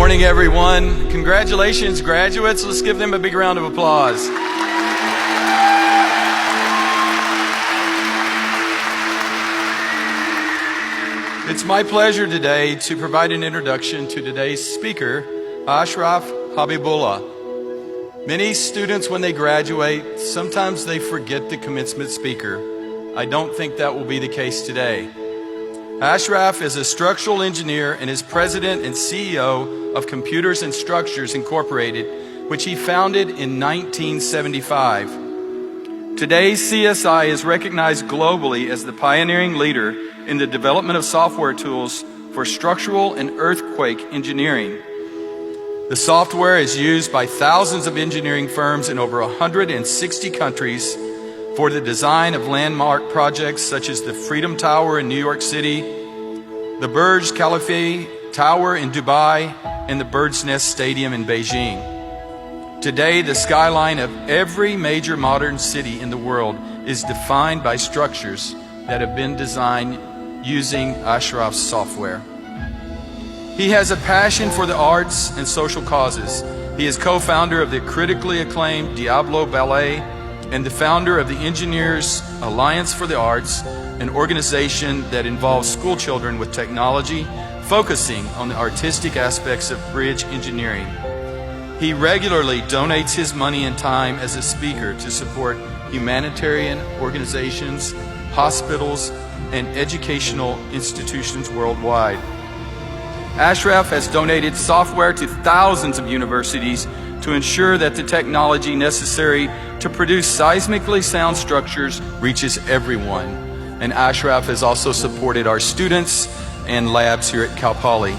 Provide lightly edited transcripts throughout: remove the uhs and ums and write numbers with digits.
morning, everyone. Congratulations, graduates. Let's give them a big round of applause. It's my pleasure today to provide an introduction to today's speaker, Ashraf Habibullah. Many students, when they graduate, sometimes they forget the commencement speaker. I don't think that will be the case today. Ashraf is a structural engineer and is president and CEO of Computers and Structures Incorporated, which he founded in 1975. Today, CSI is recognized globally as the pioneering leader in the development of software tools for structural and earthquake engineering. The software is used by thousands of engineering firms in over 160 countries for the design of landmark projects such as the Freedom Tower in New York City, the Burj Khalifa Tower in Dubai, and the Bird's Nest Stadium in Beijing. Today, the skyline of every major modern city in the world is defined by structures that have been designed using Ashraf's software. He has a passion for the arts and social causes. He is co-founder of the critically acclaimed Diablo Ballet and the founder of the Engineers Alliance for the Arts, an organization that involves school children with technology, focusing on the artistic aspects of bridge engineering. He regularly donates his money and time as a speaker to support humanitarian organizations, hospitals, and educational institutions worldwide. Ashraf has donated software to thousands of universities to ensure that the technology necessary to produce seismically sound structures reaches everyone. And Ashraf has also supported our students and labs here at Cal Poly.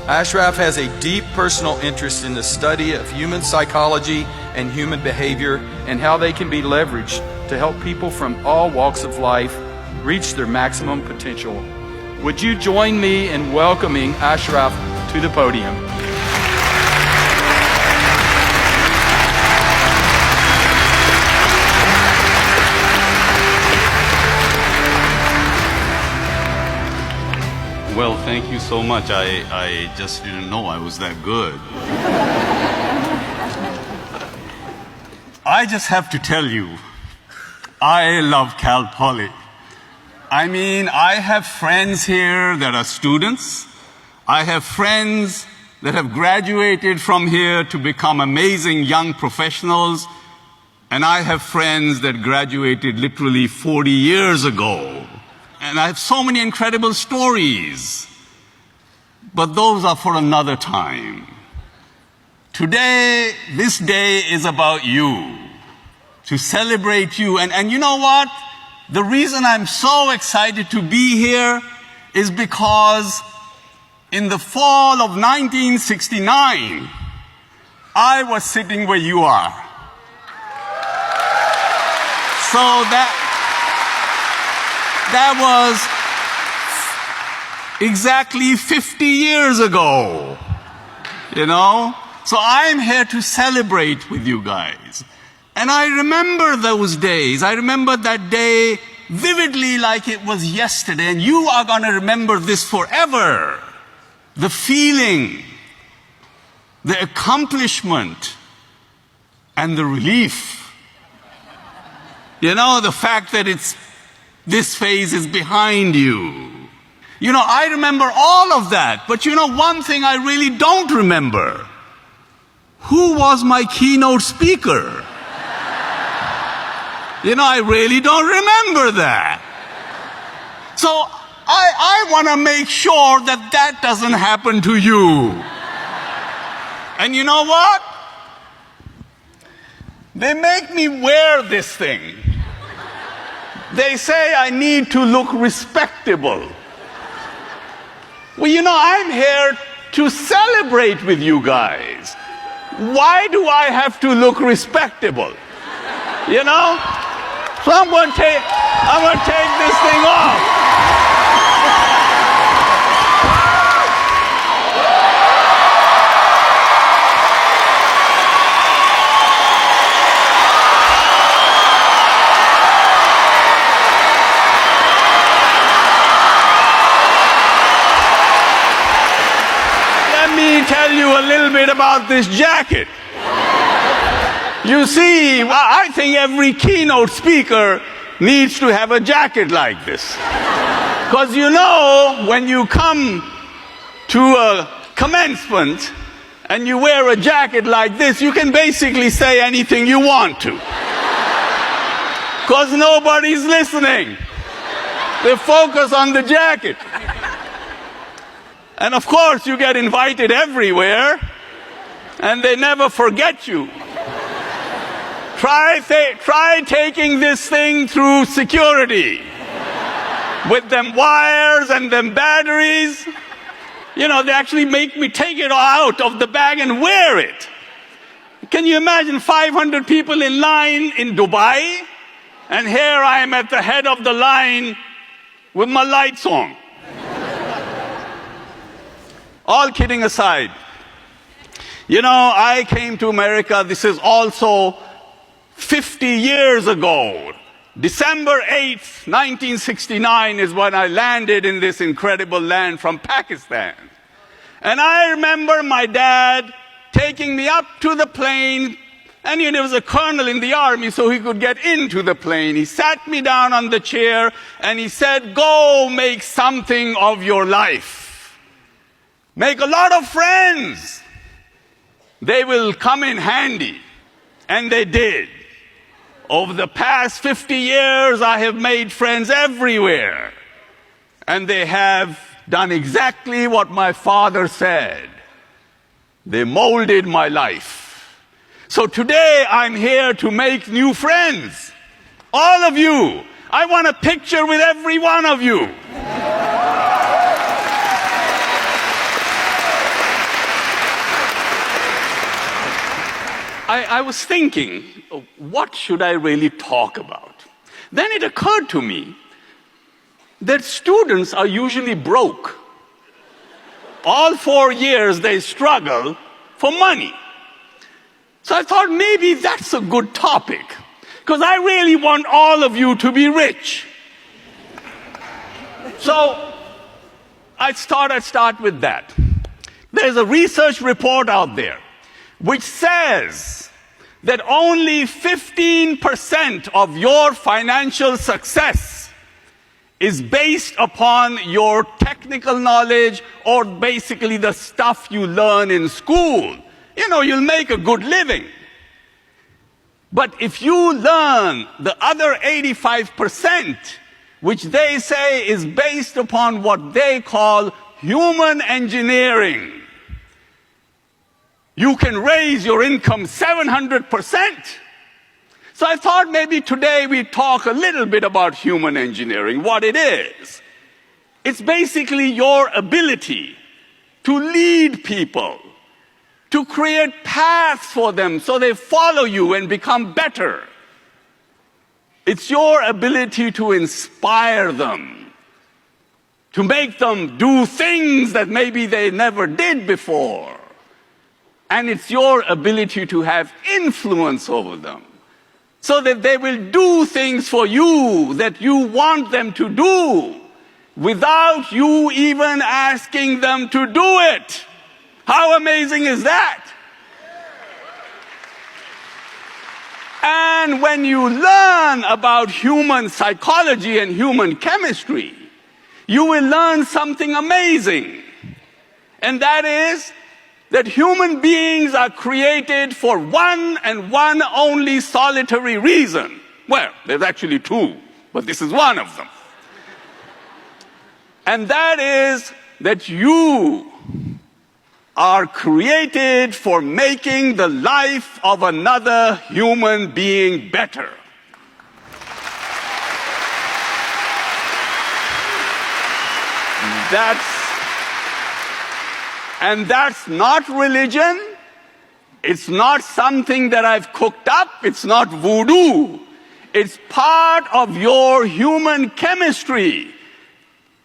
Ashraf has a deep personal interest in the study of human psychology and human behavior and how they can be leveraged to help people from all walks of life reach their maximum potential. Would you join me in welcoming Ashraf to the podium? Well, thank you so much. I just didn't know I was that good. I just have to tell you, I love Cal Poly. I mean, I have friends here that are students. I have friends that have graduated from here to become amazing young professionals. And I have friends that graduated literally 40 years ago. And I have so many incredible stories. But those are for another time. Today, this day is about you, to celebrate you. And you know what? The reason I'm so excited to be here is because in the fall of 1969, I was sitting where you are. So that was exactly 50 years ago, you know? So I'm here to celebrate with you guys. And I remember those days. I remember that day vividly like it was yesterday. And you are going to remember this forever. The feeling, the accomplishment, and the relief. You know, the fact that this phase is behind you. You know, I remember all of that. But you know, one thing I really don't remember. Who was my keynote speaker? You know, I really don't remember that. So I want to make sure that that doesn't happen to you. And you know what? They make me wear this thing. They say I need to look respectable. Well, you know, I'm here to celebrate with you guys. Why do I have to look respectable? You know? So I'm going to take this thing off. Let me tell tell you a little bit about this jacket. You see, I think every keynote speaker needs to have a jacket like this. Because you know, when you come to a commencement and you wear a jacket like this, you can basically say anything you want to. Because nobody's listening. They focus on the jacket. And of course, you get invited everywhere, and they never forget you. Try taking this thing through security with them wires and them batteries. You know, they actually make me take it out of the bag and wear it. Can you imagine 500 people in line in Dubai? And here I am at the head of the line with my lights on. All kidding aside, you know, I came to America, this is also 50 years ago. December 8th, 1969 is when I landed in this incredible land from Pakistan. And I remember my dad taking me up to the plane, and he was a colonel in the army, so he could get into the plane. He sat me down on the chair, and he said, "Go make something of your life. Make a lot of friends. They will come in handy." And they did. Over the past 50 years, I have made friends everywhere. And they have done exactly what my father said. They molded my life. So today, I'm here to make new friends. All of you. I want a picture with every one of you. I was thinking, what should I really talk about? Then it occurred to me that students are usually broke. All 4 years they struggle for money. So I thought maybe that's a good topic, because I really want all of you to be rich. So I thought I'd start with that. There's a research report out there which says that only 15% of your financial success is based upon your technical knowledge or basically the stuff you learn in school. You know, you'll make a good living. But if you learn the other 85%, which they say is based upon what they call human engineering, you can raise your income 700%. So I thought maybe today we'd talk a little bit about human engineering, what it is. It's basically your ability to lead people, to create paths for them so they follow you and become better. It's your ability to inspire them, to make them do things that maybe they never did before. And it's your ability to have influence over them, so that they will do things for you that you want them to do, without you even asking them to do it. How amazing is that? And when you learn about human psychology and human chemistry, you will learn something amazing. And that is that human beings are created for one and one only solitary reason. Well, there's actually two, but this is one of them. And that is that you are created for making the life of another human being better. That's not religion. It's not something that I've cooked up. It's not voodoo. It's part of your human chemistry.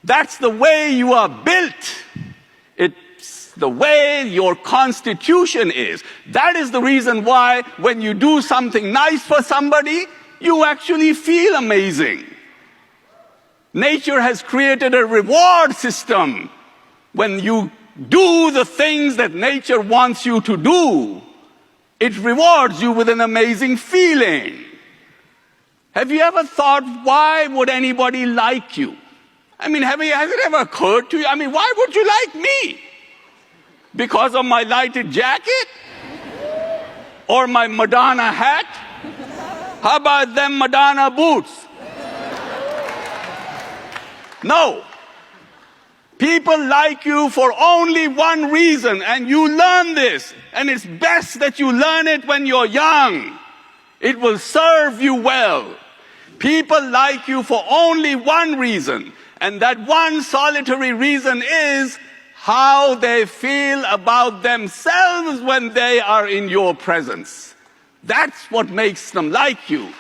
That's the way you are built. It's the way your constitution is. That is the reason why when you do something nice for somebody, you actually feel amazing. Nature has created a reward system when you do the things that nature wants you to do, it rewards you with an amazing feeling. Have you ever thought, why would anybody like you? I mean, has it ever occurred to you? I mean, why would you like me? Because of my lighted jacket? Or my Madonna hat? How about them Madonna boots? No. People like you for only one reason, and you learn this, and it's best that you learn it when you're young. It will serve you well. People like you for only one reason, and that one solitary reason is how they feel about themselves when they are in your presence. That's what makes them like you.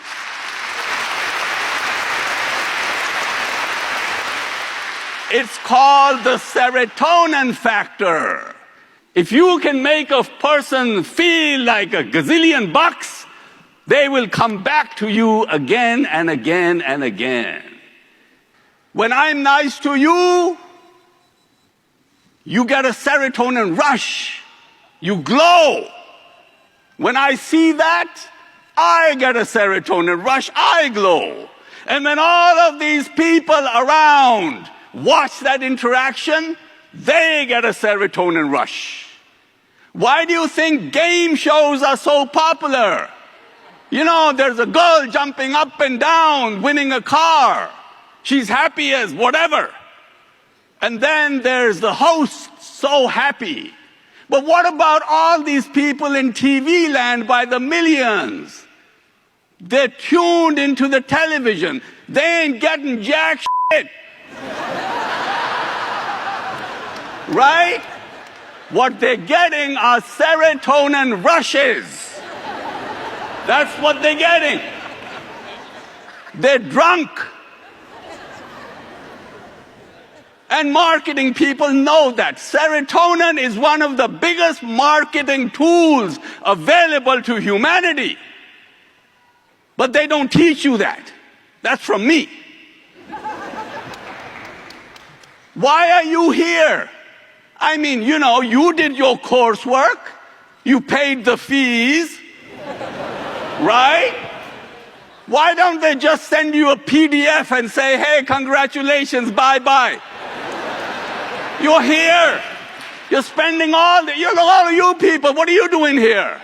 It's called the serotonin factor. If you can make a person feel like a gazillion bucks, they will come back to you again and again and again. When I'm nice to you, you get a serotonin rush. You glow. When I see that, I get a serotonin rush. I glow. And when all of these people around watch that interaction, they get a serotonin rush. Why do you think game shows are so popular? You know, there's a girl jumping up and down, winning a car. She's happy as whatever. And then there's the host, so happy. But what about all these people in TV land by the millions? They're tuned into the television. They ain't getting jack shit. Right? What they're getting are serotonin rushes. That's what they're getting. They're drunk. And marketing people know that. Serotonin is one of the biggest marketing tools available to humanity. But they don't teach you that. That's from me. Why are you here? I mean, you know, you did your coursework. You paid the fees. Right? Why don't they just send you a PDF and say, hey, congratulations, bye-bye. You're here. You're spending all of you people, what are you doing here?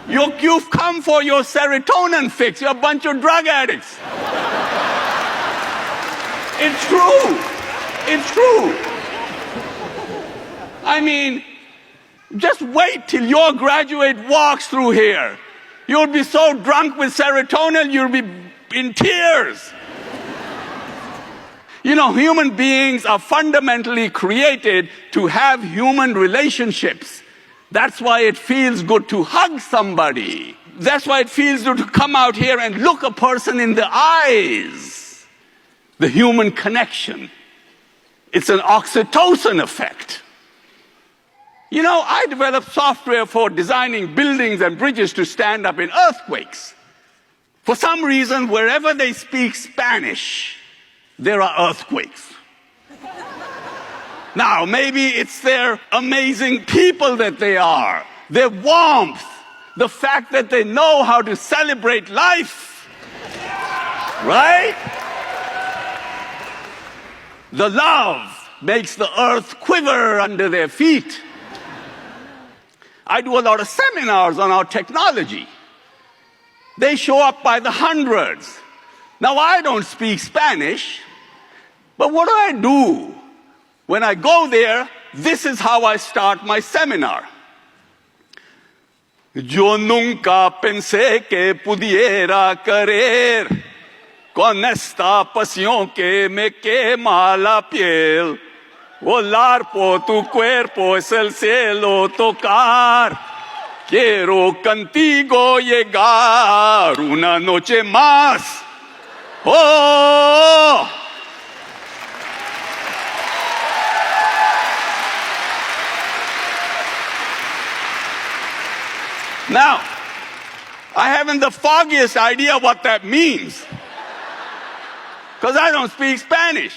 You've come for your serotonin fix. You're a bunch of drug addicts. It's true. It's true. I mean, just wait till your graduate walks through here. You'll be so drunk with serotonin, you'll be in tears. You know, human beings are fundamentally created to have human relationships. That's why it feels good to hug somebody. That's why it feels good to come out here and look a person in the eyes. The human connection. It's an oxytocin effect. You know, I developed software for designing buildings and bridges to stand up in earthquakes. For some reason, wherever they speak Spanish, there are earthquakes. Now, maybe it's their amazing people that they are, their warmth, the fact that they know how to celebrate life. Right? The love makes the earth quiver under their feet. I do a lot of seminars on our technology. They show up by the hundreds. Now, I don't speak Spanish, but what do? When I go there, this is how I start my seminar. Yo nunca pensé que pudiera querer con esta pasión que me quema la piel. Volar por tu cuerpo es el cielo tocar. Quiero contigo llegar una noche más. Oh! Now, I haven't the foggiest idea what that means. Because I don't speak Spanish.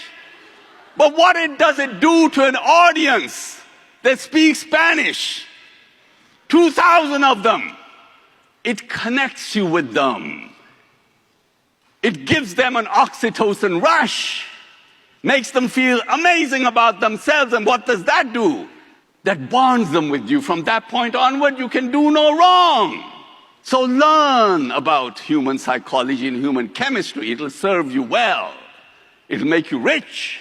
But what does it do to an audience that speaks Spanish? 2,000 of them. It connects you with them. It gives them an oxytocin rush, makes them feel amazing about themselves. And what does that do? That bonds them with you. From that point onward, you can do no wrong. So learn about human psychology and human chemistry. It'll serve you well. It'll make you rich.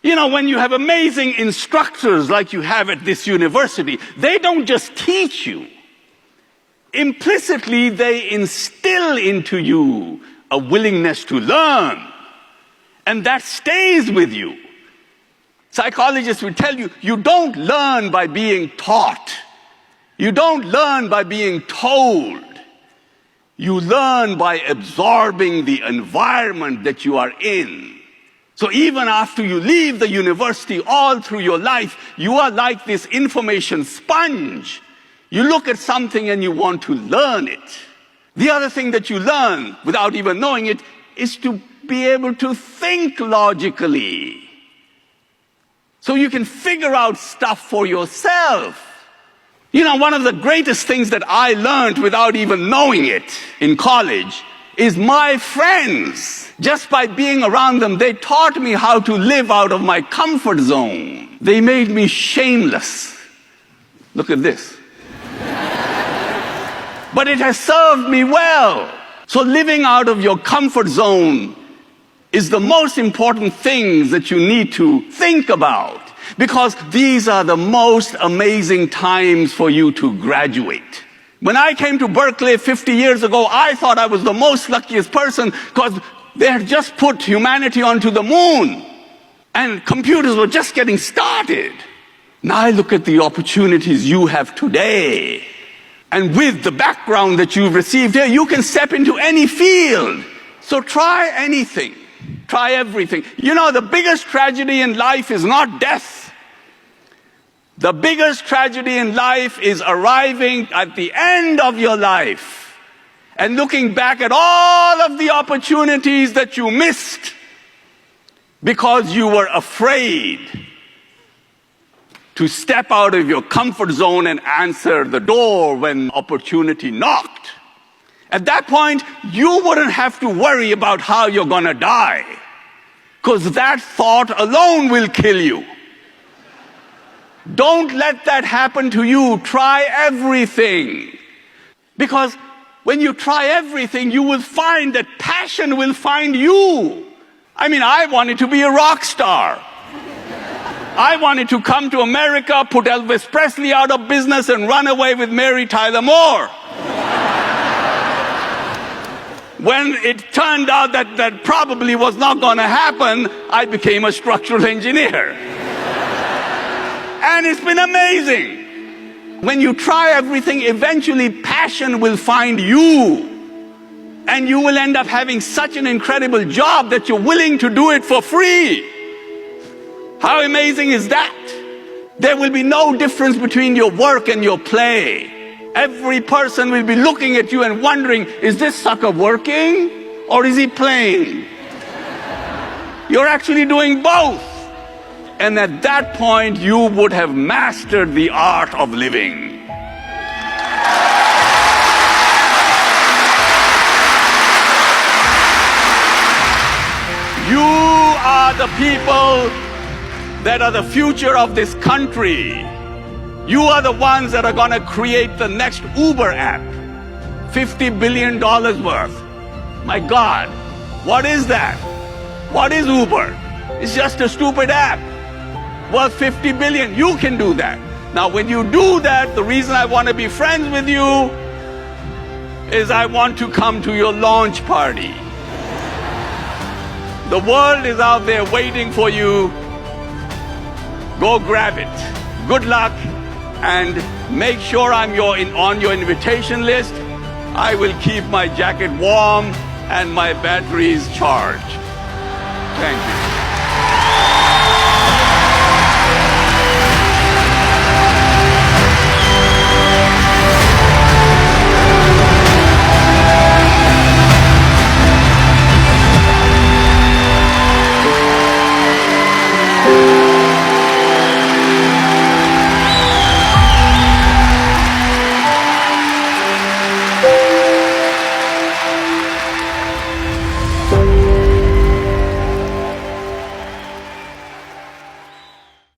You know, when you have amazing instructors like you have at this university, they don't just teach you. Implicitly, they instill into you a willingness to learn. And that stays with you. Psychologists will tell you, you don't learn by being taught. You don't learn by being told. You learn by absorbing the environment that you are in. So even after you leave the university, all through your life, you are like this information sponge. You look at something and you want to learn it. The other thing that you learn, without even knowing it, is to be able to think logically. So you can figure out stuff for yourself. You know, one of the greatest things that I learned without even knowing it in college is my friends. Just by being around them, they taught me how to live out of my comfort zone. They made me shameless. Look at this. But it has served me well. So living out of your comfort zone is the most important things that you need to think about, because these are the most amazing times for you to graduate. When I came to Berkeley 50 years ago, I thought I was the most luckiest person because they had just put humanity onto the moon and computers were just getting started. Now I look at the opportunities you have today, and with the background that you've received here, you can step into any field. So try anything. Try everything. You know, the biggest tragedy in life is not death. The biggest tragedy in life is arriving at the end of your life and looking back at all of the opportunities that you missed because you were afraid to step out of your comfort zone and answer the door when opportunity knocked. At that point, you wouldn't have to worry about how you're going to die, because that thought alone will kill you. Don't let that happen to you. Try everything. Because when you try everything, you will find that passion will find you. I mean, I wanted to be a rock star. I wanted to come to America, put Elvis Presley out of business, and run away with Mary Tyler Moore. When it turned out that that probably was not going to happen, I became a structural engineer. And it's been amazing. When you try everything, eventually passion will find you. And you will end up having such an incredible job that you're willing to do it for free. How amazing is that? There will be no difference between your work and your play. Every person will be looking at you and wondering, is this sucker working or is he playing? You're actually doing both. And at that point, you would have mastered the art of living. You are the people that are the future of this country. You are the ones that are going to create the next Uber app. $50 billion worth. My God, what is that? What is Uber? It's just a stupid app worth 50 billion. You can do that. Now, when you do that, the reason I want to be friends with you is I want to come to your launch party. The world is out there waiting for you. Go grab it. Good luck, and make sure I'm on your invitation list. I will keep my jacket warm and my batteries charged. Thank you.